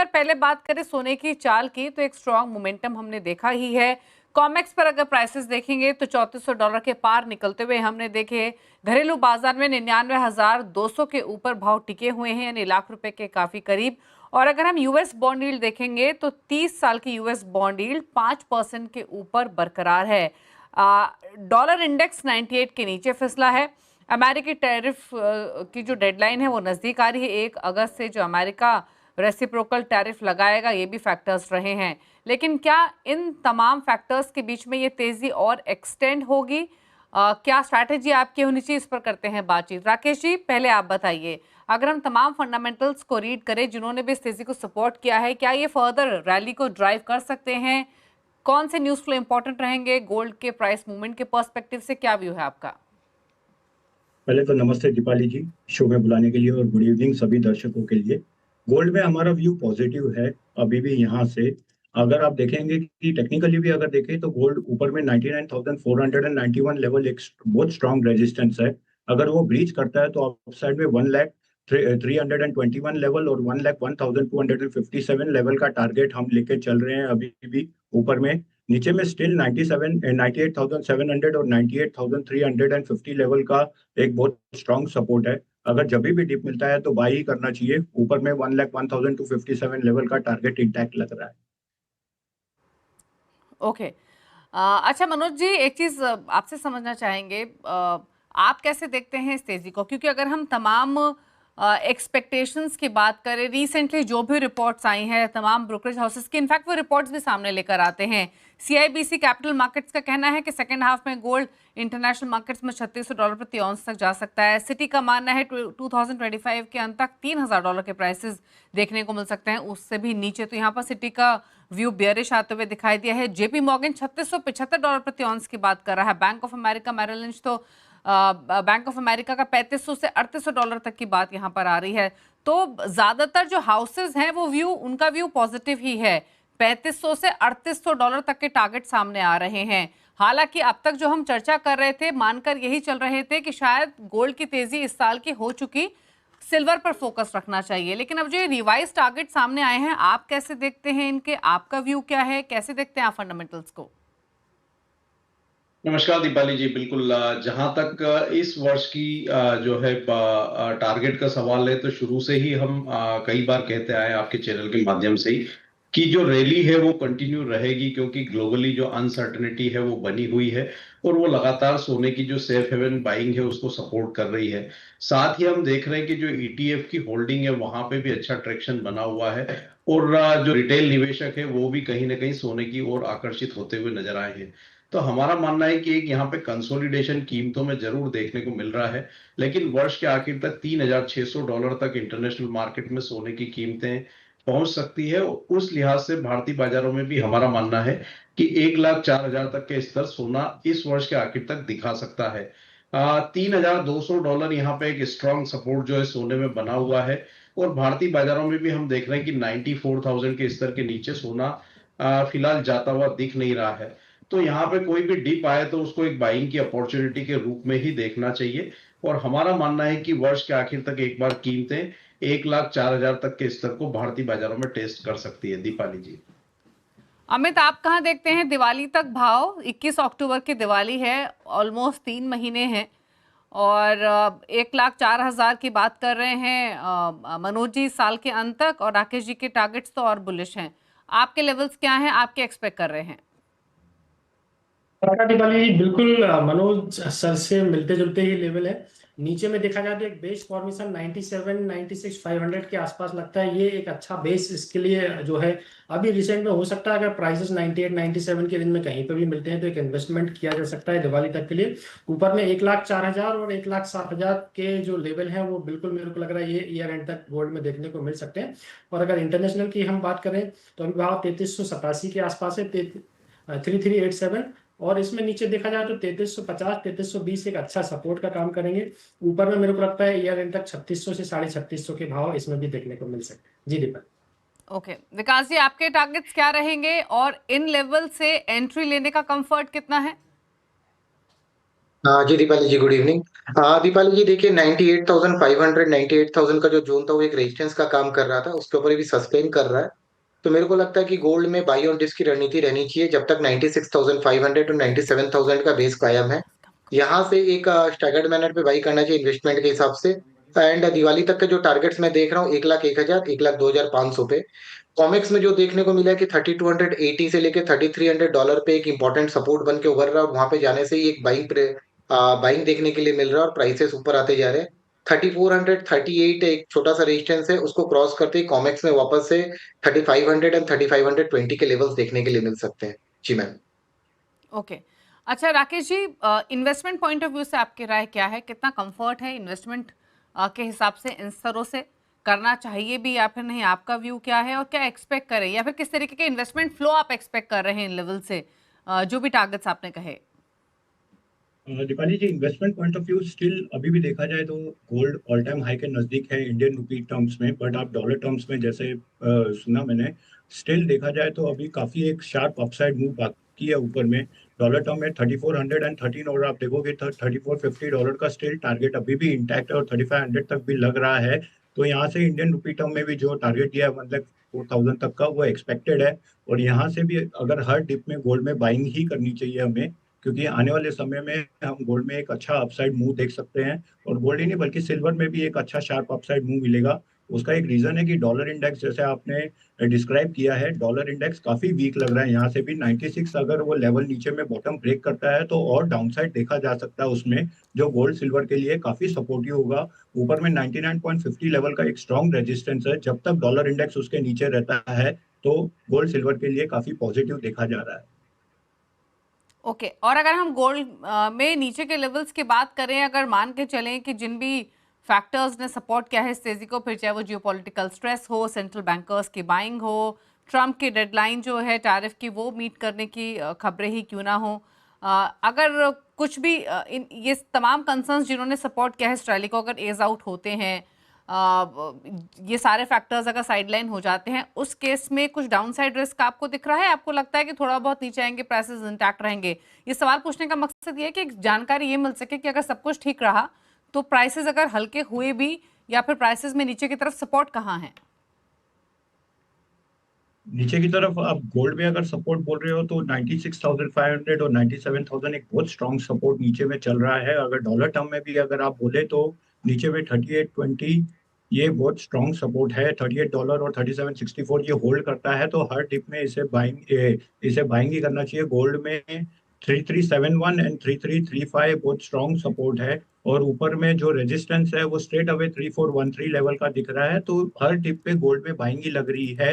अगर पहले बात करें सोने की चाल की, तो एक स्ट्रॉन्ग मोमेंटम हमने देखा ही है। कॉमेक्स पर अगर प्राइसेस देखेंगे तो $3400 के पार निकलते हुए हमने देखे। घरेलू बाजार में 99,200 के ऊपर भाव टिके हुए हैं, यानी लाख रुपए के काफी करीब। और अगर हम यूएस बॉन्ड यील्ड देखेंगे तो 30 साल की यूएस बॉन्ड यील्ड 5% के ऊपर बरकरार है। डॉलर इंडेक्स 98 के नीचे फिसला है। अमेरिकी टैरिफ की जो डेडलाइन है वो नजदीक आ रही है। 1 अगस्त से जो अमेरिका रेसिप्रोकल टैरिफ लगाएगा, ये भी फैक्टर्स रहे हैं। लेकिन क्या इन तमाम फैक्टर्स के बीच में ये तेजी और एक्सटेंड होगी? क्या स्ट्रैटेजी आपकी होनी चाहिए, इस पर करते हैं बातचीत। राकेश जी, पहले आप बताइए, अगर हम तमाम फंडामेंटल्स को रीड करें जिन्होंने भी इस तेजी को सपोर्ट किया है, क्या ये फर्दर रैली को ड्राइव कर सकते हैं? कौन से न्यूज़ फ्लो इंपॉर्टेंट रहेंगे? गोल्ड के प्राइस मूवमेंट के पर्सपेक्टिव से क्या व्यू है आपका? पहले तो नमस्ते दीपाली जी, शो में बुलाने के लिए, और गुड इवनिंग सभी दर्शकों के लिए। गोल्ड में हमारा व्यू पॉजिटिव है अभी भी। यहाँ से अगर आप देखेंगे कि टेक्निकली भी अगर देखें तो गोल्ड ऊपर में 99,491 लेवल एक बहुत स्ट्रांग रेजिस्टेंस है। अगर वो ब्रीच करता है तो अपसाइड में 1,03,321 लेवल और 1,01,257 लेवल का टारगेट हम लेके चल रहे हैं अभी भी ऊपर में। नीचे में स्टिल 98,700 और 98,350 लेवल का एक बहुत स्ट्रांग सपोर्ट है। अगर जब भी डिप मिलता है तो बाई ही करना चाहिए। ऊपर में 1,01,257 लेवल का टारगेट इंटैक्ट लग रहा है। ओके। अच्छा मनोज जी, एक चीज आपसे समझना चाहेंगे, आप कैसे देखते हैं इस तेजी को? क्योंकि अगर हम तमाम एक्सपेक्टेशंस की बात करें, रिसेंटली जो भी रिपोर्ट्स आई हैं तमाम ब्रोकरेज हाउसेस की, इनफैक्ट वो रिपोर्ट्स भी सामने लेकर आते हैं। सीआईबीसी कैपिटल मार्केट्स का कहना है कि सेकेंड हाफ में गोल्ड इंटरनेशनल मार्केट्स में $3600 प्रति औंस तक जा सकता है। सिटी का मानना है 2025 के अंत तक $3000 के प्राइसेस देखने को मिल सकते हैं, उससे भी नीचे। तो यहाँ पर सिटी का व्यू बेयरिश आते हुए दिखाई दिया है। जेपी मॉर्गन $3675 प्रति ऑन्स की बात कर रहा है। Bank of America Merrill lynch तो बैंक ऑफ अमेरिका का $3500 से $3800 तक की बात यहां पर आ रही है। तो ज्यादातर जो हाउसेस हैं वो उनका व्यू पॉजिटिव ही है। $3500 से $3800 तक के टारगेट सामने आ रहे हैं। हालांकि अब तक जो हम चर्चा कर रहे थे, मानकर यही चल रहे थे कि शायद गोल्ड की तेजी इस साल की हो चुकी, सिल्वर पर फोकस रखना चाहिए। लेकिन अब जो ये रिवाइज टारगेट सामने आए हैं, आप कैसे देखते हैं इनके? आपका व्यू क्या है? कैसे देखते हैं आप फंडामेंटल्स को? नमस्कार दीपाली जी। बिल्कुल, जहां तक इस वर्ष की जो है टारगेट का सवाल है, तो शुरू से ही हम कई बार कहते आए आपके चैनल के माध्यम से ही कि जो रैली है वो कंटिन्यू रहेगी, क्योंकि ग्लोबली जो अनसर्टेनिटी है वो बनी हुई है और वो लगातार सोने की जो सेफ हेवन बाइंग है उसको सपोर्ट कर रही है। साथ ही हम देख रहे हैं कि जो ईटीएफ की होल्डिंग है वहां पे भी अच्छा ट्रैक्शन बना हुआ है और जो रिटेल निवेशक है वो भी कहीं ना कहीं सोने की ओर आकर्षित होते हुए नजर आए हैं। तो हमारा मानना है कि एक यहाँ पे कंसोलिडेशन कीमतों में जरूर देखने को मिल रहा है, लेकिन वर्ष के आखिर तक $3600 तक इंटरनेशनल मार्केट में सोने की कीमतें पहुंच सकती है। उस लिहाज से भारतीय बाजारों में भी हमारा मानना है कि 1,04,000 तक के स्तर सोना इस वर्ष के आखिर तक दिखा सकता है। $3,200 यहाँ पे एक स्ट्रॉन्ग सपोर्ट जो है सोने में बना हुआ है और भारतीय बाजारों में भी हम देख रहे हैं कि 94,000 के स्तर के नीचे सोना फिलहाल जाता हुआ दिख नहीं रहा है। तो यहाँ पे कोई भी डिप आए तो उसको एक बाइंग की अपॉर्चुनिटी के रूप में ही देखना चाहिए और हमारा मानना है कि वर्ष के आखिर तक एक बार कीमतें 1,04,000 तक के स्तर को भारतीय बाजारों में टेस्ट कर सकती है। दीपाली जी। अमित, आप कहाँ देखते हैं दिवाली तक भाव? 21 अक्टूबर की दिवाली है, ऑलमोस्ट 3 महीने हैं और 1,04,000 की बात कर रहे हैं मनोज जी साल के अंत तक, और राकेश जी के टारगेट्स तो और बुलिश हैं। आपके लेवल्स क्या हैं? आप क्या एक्सपेक्ट कर रहे हैं? दीपाली बिल्कुल मनोज सर से मिलते जुलते ही लेवल है। नीचे में देखा जाए तो एक बेस फॉर्मेशन 97, 96, 500 के आसपास लगता है। ये एक अच्छा बेस इसके लिए जो है अभी रिसेंट में हो सकता है। अगर प्राइसेस 98, 97 के रेंज में कहीं पर भी मिलते हैं तो एक इन्वेस्टमेंट किया जा सकता है दिवाली तक के लिए। ऊपर में 1,04,000 और 1,07,000 के जो लेवल हैं वो बिल्कुल मेरे को लग रहा है ये ईयर एंड तक गोल्ड में देखने को मिल सकते हैं। और अगर इंटरनेशनल की हम बात करें तो अभी भाव 3387 के आसपास है, 3387। और इसमें नीचे देखा जाए तो 3350, 3320 एक अच्छा सपोर्ट का काम करेंगे। ऊपर में मेरे को लगता है ईयर एंड तक 3600 से 3650 के भाव इसमें भी देखने को मिल सकते हैं। जी दीपक। ओके विकास जी, आपके टारगेट्स क्या रहेंगे और इन लेवल से एंट्री लेने का कंफर्ट कितना है? हाँ जी दीपाली जी, गुड इवनिंग। दीपाली जी देखिए, 98,500 98,000 का जो जोन था वो एक रेजिस्टेंस का काम कर रहा था, उसके ऊपर भी सस्टेन कर रहा है। तो मेरे को लगता है कि गोल्ड में बाई ऑन डिप की रणनीति रहनी चाहिए जब तक 96,500 और 97,000 का बेस कायम है। यहाँ से एक स्टैगर्ड मैनर पे बाई करना चाहिए इन्वेस्टमेंट के हिसाब से। एंड दिवाली तक के जो टारगेट्स मैं देख रहा हूँ, 1,01,000, 1,02,500 पे। कॉमिक्स में जो देखने को मिला है कि 3280 से लेके $3,300 पे एक इंपॉर्टेंट सपोर्ट बन के उभर रहा है, और वहां पे जाने से ही एक बाइंग देखने के लिए मिल रहा है और प्राइसेस ऊपर आते जा रहे हैं। 3438 एक छोटा सा रेजिस्टेंस है, उसको क्रॉस करते ही कॉमिक्स में वापस से 3500 एंड 3520 के लेवल्स देखने के लिए मिल सकते हैं। जी मैम। ओके। अच्छा Rakesh ji, investment point of view से आपकी राय क्या है? कितना कंफर्ट है इन्वेस्टमेंट के हिसाब से इन स्तरों से? करना चाहिए भी या फिर नहीं? आपका व्यू क्या है और क्या एक्सपेक्ट करें, या फिर किस तरीके के इन्वेस्टमेंट फ्लो आप एक्सपेक्ट कर रहे हैं इन लेवल से, जो भी टारगेट्स आपने कहे? Deepali ji, investment point of view still अभी भी देखा जाए तो गोल्ड ऑल टाइम हाई के नजदीक है इंडियन रुपी टर्म्स में, बट आप डॉलर टर्म्स में जैसे सुना मैंने, स्टिल देखा जाए तो अभी काफी एक शार्प अपसाइड मूव बाकी है ऊपर में। डॉलर टर्म में 3413, और आप देखोगे तो $3450 का स्टिल टारगेट अभी भी इंटैक्ट है और 3500 तक भी लग रहा है। तो यहाँ से इंडियन रुपी टर्म में भी जो टारगेट दिया है मतलब 4000 तक का, वो एक्सपेक्टेड है। और यहाँ से भी अगर हर डिप में गोल्ड में बाइंग ही करनी चाहिए हमें, क्योंकि आने वाले समय में हम गोल्ड में एक अच्छा अपसाइड मूव देख सकते हैं। और गोल्ड ही नहीं बल्कि सिल्वर में भी एक अच्छा शार्प अपसाइड मूव मिलेगा। उसका एक रीजन है कि डॉलर इंडेक्स जैसे आपने डिस्क्राइब किया है, डॉलर इंडेक्स काफी वीक लग रहा है। यहाँ से भी 96 अगर वो लेवल नीचे में बॉटम ब्रेक करता है तो और डाउनसाइड देखा जा सकता है उसमें, जो गोल्ड सिल्वर के लिए काफी सपोर्टिव होगा। ऊपर में 99.50 लेवल का एक स्ट्रॉन्ग रेजिस्टेंस है, जब तक डॉलर इंडेक्स उसके नीचे रहता है तो गोल्ड सिल्वर के लिए काफी पॉजिटिव देखा जा रहा है। ओके। और अगर हम गोल्ड में नीचे के लेवल्स की बात करें, अगर मान के चलें कि जिन भी फैक्टर्स ने सपोर्ट किया है इस तेजी को, फिर चाहे वो जियोपॉलिटिकल स्ट्रेस हो, सेंट्रल बैंकर्स की बाइंग हो, ट्रम्प की डेडलाइन जो है टैरिफ की वो मीट करने की खबरें ही क्यों ना हो, अगर कुछ भी ये तमाम कंसर्न्स जिन्होंने सपोर्ट किया है इस रैली को अगर एज आउट होते हैं, ये सारे फैक्टर्स अगर साइडलाइन हो जाते हैं, उस केस में कुछ डाउनसाइड रिस्क आपको दिख रहा है? आपको लगता है कि थोड़ा बहुत नीचे आएंगे, प्राइसेस इंटैक्ट रहेंगे? ये सवाल पूछने का मकसद ये है कि जानकारी ये मिल सके कि अगर सब कुछ ठीक रहा तो प्राइसेस अगर हल्के हुए भी, या फिर प्राइसेस में नीचे की तरफ सपोर्ट कहाँ है? नीचे की तरफ आप गोल्ड में अगर सपोर्ट बोल रहे हो तो 96,500 और 97,000 एक बहुत स्ट्रॉन्ग सपोर्ट नीचे में चल रहा है। अगर डॉलर टर्म में भी अगर आप बोले तो नीचे में 3820 ये बहुत स्ट्रॉन्ग सपोर्ट है। $38 और 3764 ये होल्ड करता है, तो हर डिप में इसे बाइंग ही करना चाहिए। गोल्ड में 3371 एंड 3335 बहुत स्ट्रॉन्ग सपोर्ट है, और ऊपर में जो रेजिस्टेंस है वो स्ट्रेट अवे 3413 लेवल का दिख रहा है। तो हर डिप पे गोल्ड में बाइंग ही लग रही है।